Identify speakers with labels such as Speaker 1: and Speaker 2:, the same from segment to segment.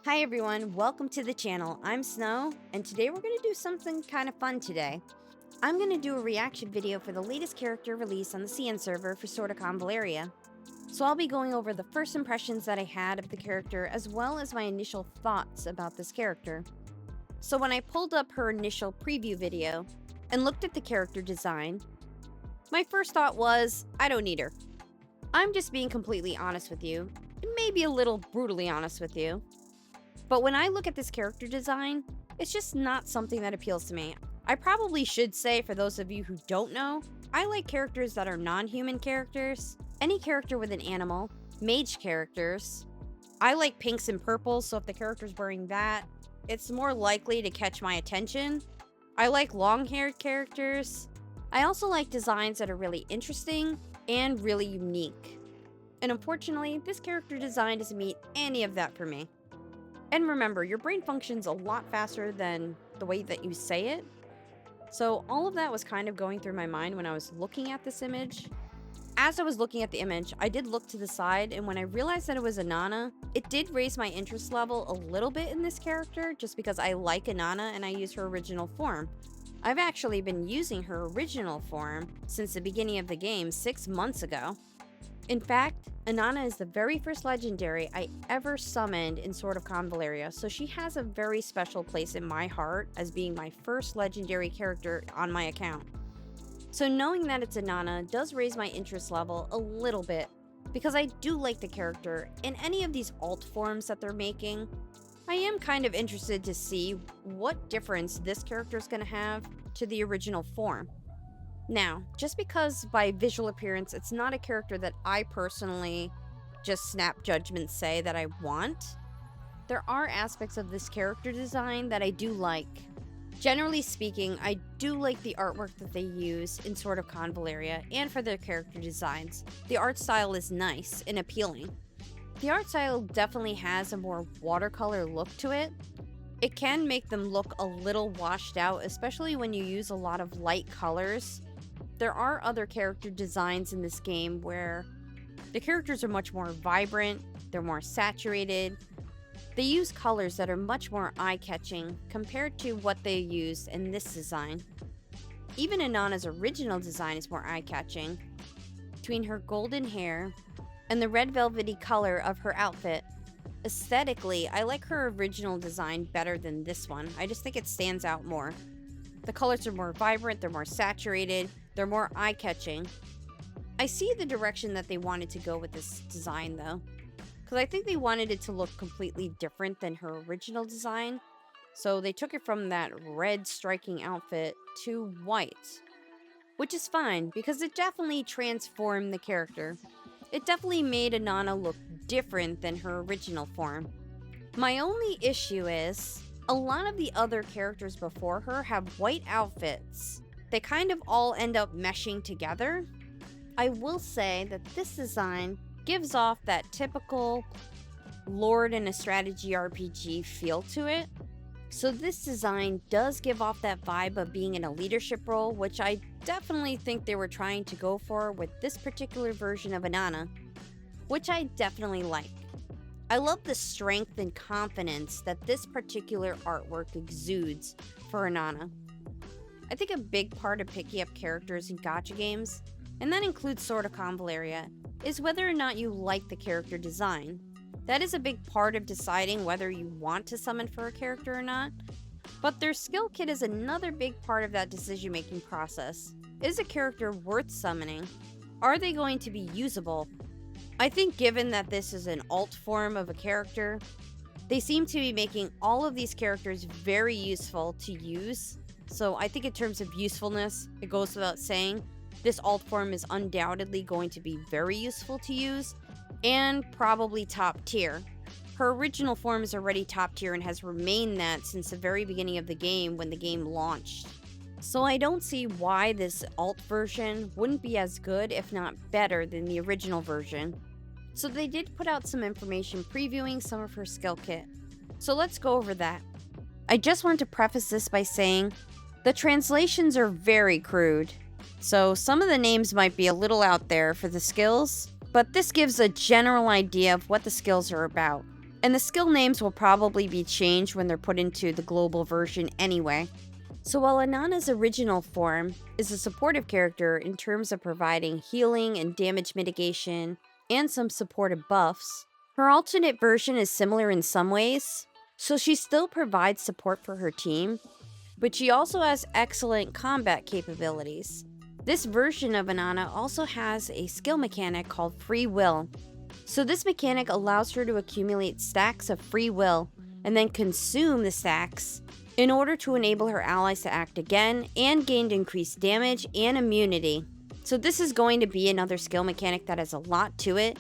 Speaker 1: Hi everyone, welcome to the channel. I'm Snow, and today we're going to do something kind of fun today. I'm going to do a reaction video for the latest character release on the CN server for Sword of Convaleria. So I'll be going over the first impressions that I had of the character as well as my initial thoughts about this character. So when I pulled up her initial preview video and looked at the character design, my first thought was, I don't need her. I'm just being completely honest with you, and maybe a little brutally honest with you. But when I look at this character design, it's just not something that appeals to me. I probably should say, for those of you who don't know, I like characters that are non-human characters, any character with an animal, mage characters. I like pinks and purples, so if the character's wearing that, it's more likely to catch my attention. I like long-haired characters. I also like designs that are really interesting and really unique. And unfortunately, this character design doesn't meet any of that for me. And remember, your brain functions a lot faster than the way that you say it. So all of that was kind of going through my mind when I was looking at this image. As I was looking at the image, I did look to the side, and when I realized that it was Inanna, it did raise my interest level a little bit in this character, just because I like Inanna and I use her original form. I've actually been using her original form since the beginning of the game 6 months ago. In fact, Inanna is the very first legendary I ever summoned in Sword of Convaleria, so she has a very special place in my heart as being my first legendary character on my account. So knowing that it's Inanna does raise my interest level a little bit, because I do like the character. In any of these alt forms that they're making, I am kind of interested to see what difference this character is going to have to the original form. Now, just because by visual appearance it's not a character that I personally just snap judgment say that I want, there are aspects of this character design that I do like. Generally speaking, I do like the artwork that they use in Sword of Convaleria and for their character designs. The art style is nice and appealing. The art style definitely has a more watercolor look to it. It can make them look a little washed out, especially when you use a lot of light colors. There are other character designs in this game where the characters are much more vibrant, they're more saturated. They use colors that are much more eye-catching compared to what they use in this design. Even Inanna's original design is more eye-catching. Between her golden hair and the red velvety color of her outfit, aesthetically, I like her original design better than this one. I just think it stands out more. The colors are more vibrant, they're more saturated, they're more eye-catching. I see the direction that they wanted to go with this design though, because I think they wanted it to look completely different than her original design. So they took it from that red striking outfit to white, which is fine because it definitely transformed the character. It definitely made Inanna look different than her original form. My only issue is, a lot of the other characters before her have white outfits. They kind of all end up meshing together. I will say that this design gives off that typical Lord in a strategy RPG feel to it. So this design does give off that vibe of being in a leadership role, which I definitely think they were trying to go for with this particular version of Inanna, which I definitely like. I love the strength and confidence that this particular artwork exudes for Inanna. I think a big part of picking up characters in gacha games, and that includes Sword of Convaleria, is whether or not you like the character design. That is a big part of deciding whether you want to summon for a character or not, but their skill kit is another big part of that decision-making process. Is a character worth summoning? Are they going to be usable? I think given that this is an alt form of a character, they seem to be making all of these characters very useful to use. So I think in terms of usefulness, it goes without saying, this alt form is undoubtedly going to be very useful to use, and probably top tier. Her original form is already top tier and has remained that since the very beginning of the game when the game launched. So I don't see why this alt version wouldn't be as good, if not better, than the original version. So they did put out some information previewing some of her skill kit. So let's go over that. I just want to preface this by saying the translations are very crude. So some of the names might be a little out there for the skills, but this gives a general idea of what the skills are about. and the skill names will probably be changed when they're put into the global version anyway. So while Anana's original form is a supportive character in terms of providing healing and damage mitigation and some supportive buffs, her alternate version is similar in some ways. So she still provides support for her team, but she also has excellent combat capabilities. This version of Anana also has a skill mechanic called free will. So this mechanic allows her to accumulate stacks of free will and then consume the stacks in order to enable her allies to act again and gain increased damage and immunity. So this is going to be another skill mechanic that has a lot to it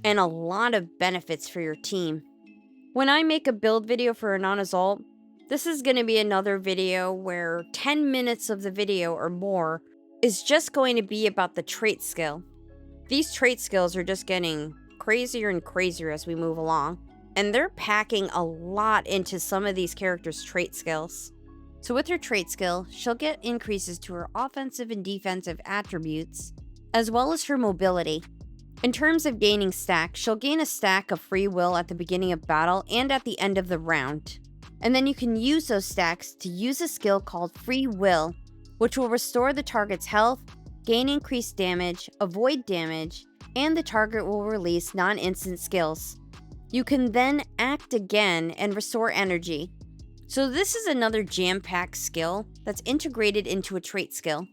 Speaker 1: and a lot of benefits for your team. When I make a build video for Anana's ult, this is going to be another video where 10 minutes of the video or more is just going to be about the trait skill. These trait skills are just getting crazier and crazier as we move along, and they're packing a lot into some of these characters' trait skills. So with her trait skill, she'll get increases to her offensive and defensive attributes, as well as her mobility. In terms of gaining stacks, she'll gain a stack of free will at the beginning of battle and at the end of the round. And then you can use those stacks to use a skill called free will, which will restore the target's health, gain increased damage, avoid damage, and the target will release non-instant skills. You can then act again and restore energy. So this is another jam-packed skill that's integrated into a trait skill.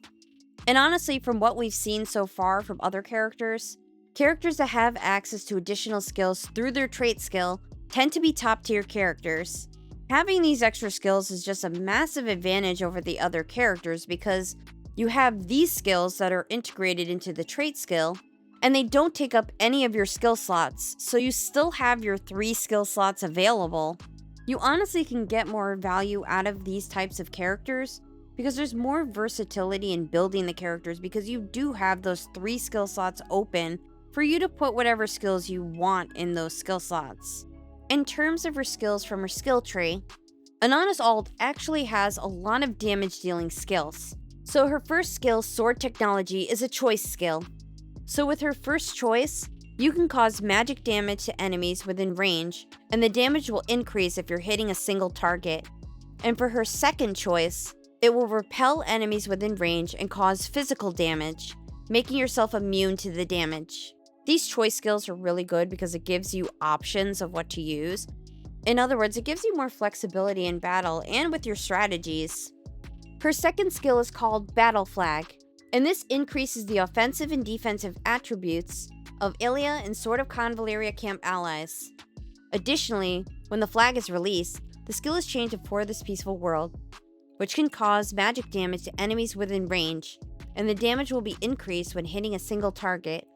Speaker 1: And honestly, from what we've seen so far from other characters that have access to additional skills through their trait skill tend to be top-tier characters. Having these extra skills is just a massive advantage over the other characters because you have these skills that are integrated into the trait skill, and they don't take up any of your skill slots, so you still have your 3 skill slots available. You honestly can get more value out of these types of characters because there's more versatility in building the characters because you do have those 3 skill slots open for you to put whatever skills you want in those skill slots. In terms of her skills from her skill tree, Anana's ult actually has a lot of damage dealing skills. So her first skill, Sword Technology, is a choice skill. So with her first choice, you can cause magic damage to enemies within range, and the damage will increase if you're hitting a single target. And for her second choice, it will repel enemies within range and cause physical damage, making yourself immune to the damage. These choice skills are really good because it gives you options of what to use. In other words, it gives you more flexibility in battle and with your strategies. Her second skill is called Battle Flag, and this increases the offensive and defensive attributes of Ilia and Sword of Convaleria camp allies. Additionally, when the flag is released, the skill is changed to For This Peaceful World, which can cause magic damage to enemies within range, and the damage will be increased when hitting a single target.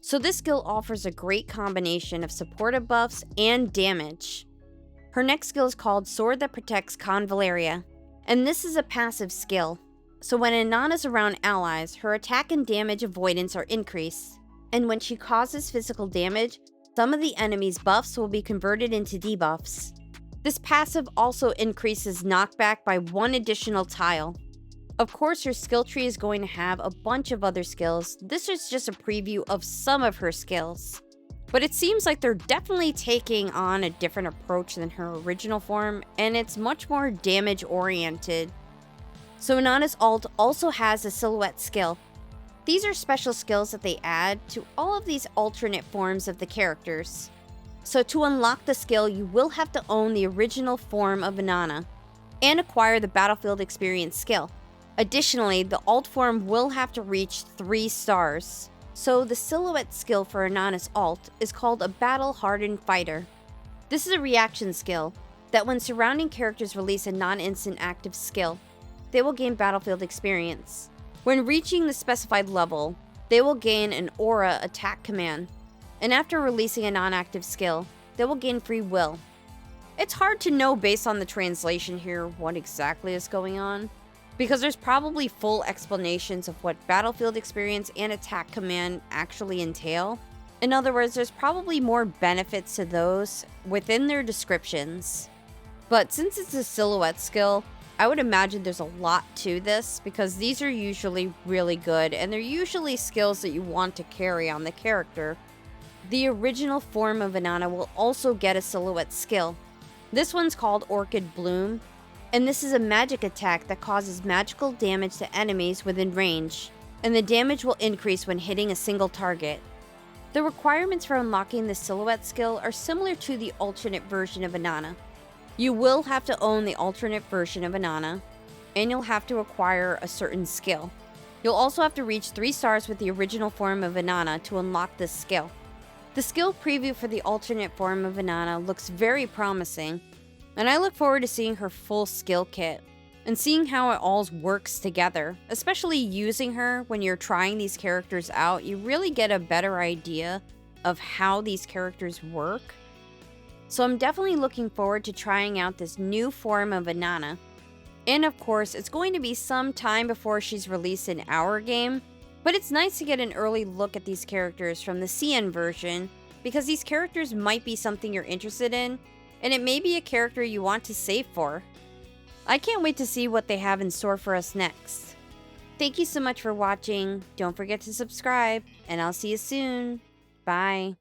Speaker 1: So this skill offers a great combination of supportive buffs and damage. Her next skill is called Sword That Protects Convaleria, and this is a passive skill. So when Anana's around allies, her attack and damage avoidance are increased, and when she causes physical damage, some of the enemy's buffs will be converted into debuffs. This passive also increases knockback by 1 additional tile. Of course, her skill tree is going to have a bunch of other skills. This is just a preview of some of her skills. But it seems like they're definitely taking on a different approach than her original form, and it's much more damage oriented. So Anana's ult also has a silhouette skill. These are special skills that they add to all of these alternate forms of the characters. So to unlock the skill, you will have to own the original form of Anana and acquire the Battlefield Experience skill. Additionally, the ult form will have to reach 3 stars. So the silhouette skill for Anana's ult is called a Battle Hardened Fighter. This is a reaction skill that when surrounding characters release a non-instant active skill, they will gain Battlefield Experience. When reaching the specified level, they will gain an Aura attack command, and after releasing a non-active skill, they will gain free will. It's hard to know based on the translation here what exactly is going on, because there's probably full explanations of what Battlefield Experience and Attack Command actually entail. In other words, there's probably more benefits to those within their descriptions. But since it's a silhouette skill, I would imagine there's a lot to this because these are usually really good and they're usually skills that you want to carry on the character. The original form of Inanna will also get a silhouette skill. This one's called Orchid Bloom, and this is a magic attack that causes magical damage to enemies within range, and the damage will increase when hitting a single target. The requirements for unlocking the silhouette skill are similar to the alternate version of Inanna. You will have to own the alternate version of Inanna, and you'll have to acquire a certain skill. You'll also have to reach 3 stars with the original form of Inanna to unlock this skill. The skill preview for the alternate form of Inanna looks very promising, and I look forward to seeing her full skill kit and seeing how it all works together. Especially using her when you're trying these characters out, you really get a better idea of how these characters work. So I'm definitely looking forward to trying out this new form of Inanna. And of course, it's going to be some time before she's released in our game, but it's nice to get an early look at these characters from the CN version, because these characters might be something you're interested in, and it may be a character you want to save for. I can't wait to see what they have in store for us next. Thank you so much for watching. Don't forget to subscribe, and I'll see you soon. Bye.